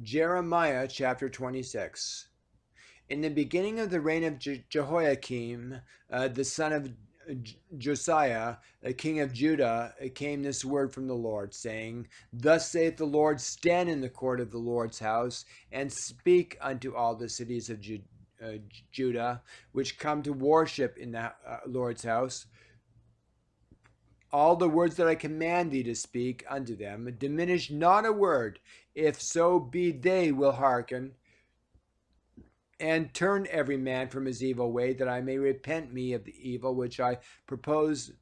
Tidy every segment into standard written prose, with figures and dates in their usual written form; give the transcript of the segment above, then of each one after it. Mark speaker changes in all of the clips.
Speaker 1: Jeremiah chapter 26. In the beginning of the reign of Jehoiakim, the son of Josiah, king of Judah, came this word from the Lord, saying, Thus saith the Lord, stand in the court of the Lord's house, and speak unto all the cities of Judah, which come to worship in the Lord's house, all the words that I command thee to speak unto them. Diminish not a word, if so be they will hearken, and turn every man from his evil way, that I may repent me of the evil which I purpose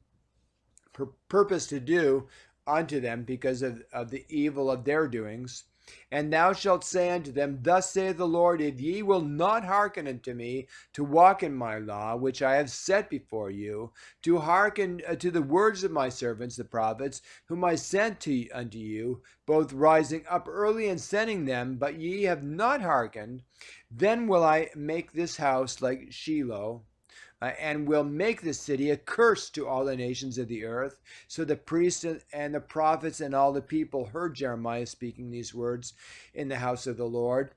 Speaker 1: to do unto them, because of the evil of their doings. And thou shalt say unto them, Thus saith the Lord, if ye will not hearken unto me, to walk in my law, which I have set before you, to hearken to the words of my servants the prophets, whom I sent unto you, both rising up early and sending them, but ye have not hearkened, then will I make this house like Shiloh, and will make this city a curse to all the nations of the earth. So the priests and the prophets and all the people heard Jeremiah speaking these words in the house of the Lord.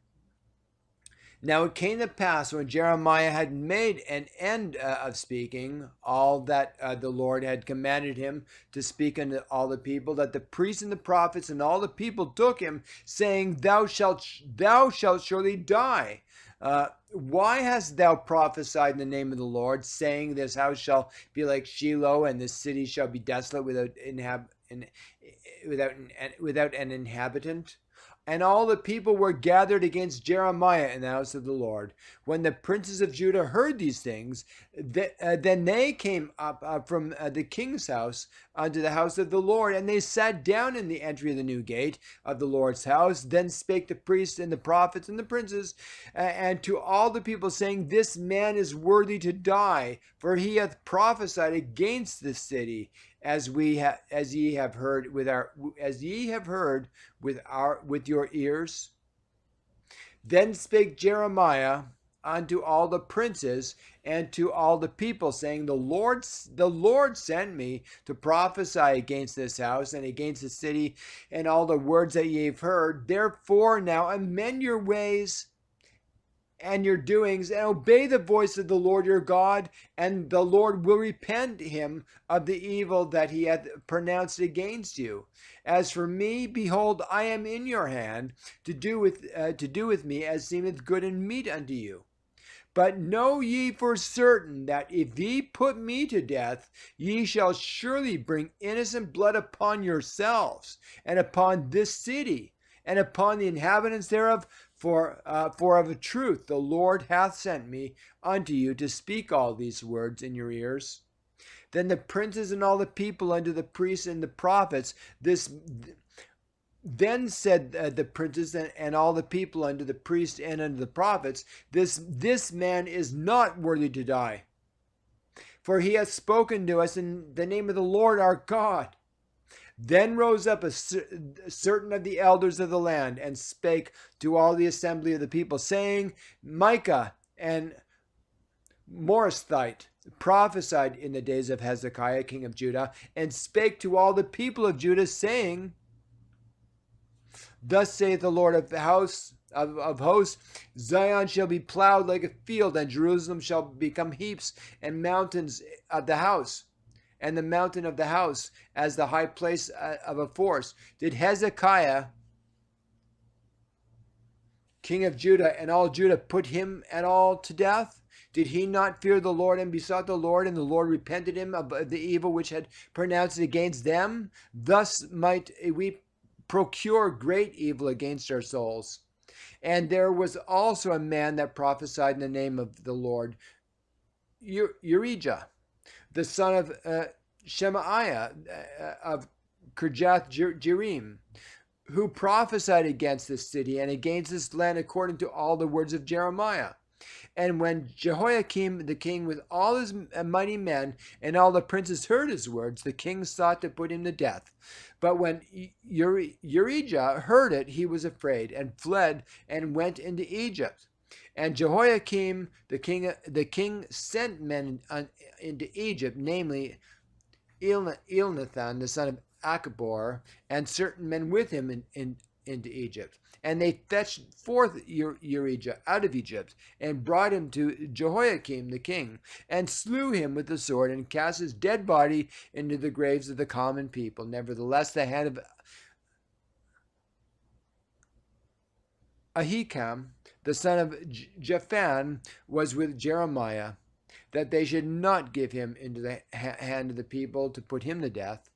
Speaker 1: Now it came to pass, when Jeremiah had made an end of speaking all that the Lord had commanded him to speak unto all the people, that the priests and the prophets and all the people took him, saying, Thou shalt surely die. Why hast thou prophesied in the name of the Lord, saying, This house shall be like Shiloh, and this city shall be desolate without an inhabitant? And all the people were gathered against Jeremiah in the house of the Lord. When the princes of Judah heard these things, then they came up from the king's house unto the house of the Lord, and they sat down in the entry of the new gate of the Lord's house. Then spake the priests and the prophets and the princes, and to all the people, saying, This man is worthy to die, for he hath prophesied against this city, as ye have heard with your ears. Then spake Jeremiah unto all the princes and to all the people, saying, The Lord sent me to prophesy against this house and against the city, and all the words that ye have heard. Therefore now amend your ways and your doings, and obey the voice of the Lord your God, and the Lord will repent him of the evil that he hath pronounced against you. As for me, behold, I am in your hand to do with me as seemeth good and meet unto you. But know ye for certain that if ye put me to death, ye shall surely bring innocent blood upon yourselves, and upon this city, and upon the inhabitants thereof. For of a truth the Lord hath sent me unto you to speak all these words in your ears. Then the princes and all the people unto the priests and the prophets, then said the princes and all the people unto the priests and unto the prophets, this man is not worthy to die, for he hath spoken to us in the name of the Lord our God. Then rose up certain of the elders of the land, and spake to all the assembly of the people, saying, Micah and Morasthite prophesied in the days of Hezekiah king of Judah, and spake to all the people of Judah, saying, Thus saith the Lord of the house of hosts, Zion shall be plowed like a field, and Jerusalem shall become heaps and mountains of the house, and the mountain of the house as the high place of a forest. Did Hezekiah, king of Judah, and all Judah put him and all to death? Did he not fear the Lord and besought the Lord, and the Lord repented him of the evil which had pronounced against them? Thus might we procure great evil against our souls. And there was also a man that prophesied in the name of the Lord, Urijah, the son of Shemaiah of Kirjath Jearim, who prophesied against this city and against this land according to all the words of Jeremiah. And when Jehoiakim the king with all his mighty men and all the princes heard his words, the king sought to put him to death. But when Urijah heard it, he was afraid and fled and went into Egypt. And Jehoiakim the king sent men into Egypt, namely Elnathan the son of Achbor, and certain men with him into Egypt. And they fetched forth Urijah out of Egypt, and brought him to Jehoiakim the king, and slew him with the sword, and cast his dead body into the graves of the common people. Nevertheless, the hand of Ahikam, the son of Japhan, was with Jeremiah, that they should not give him into the hand of the people to put him to death.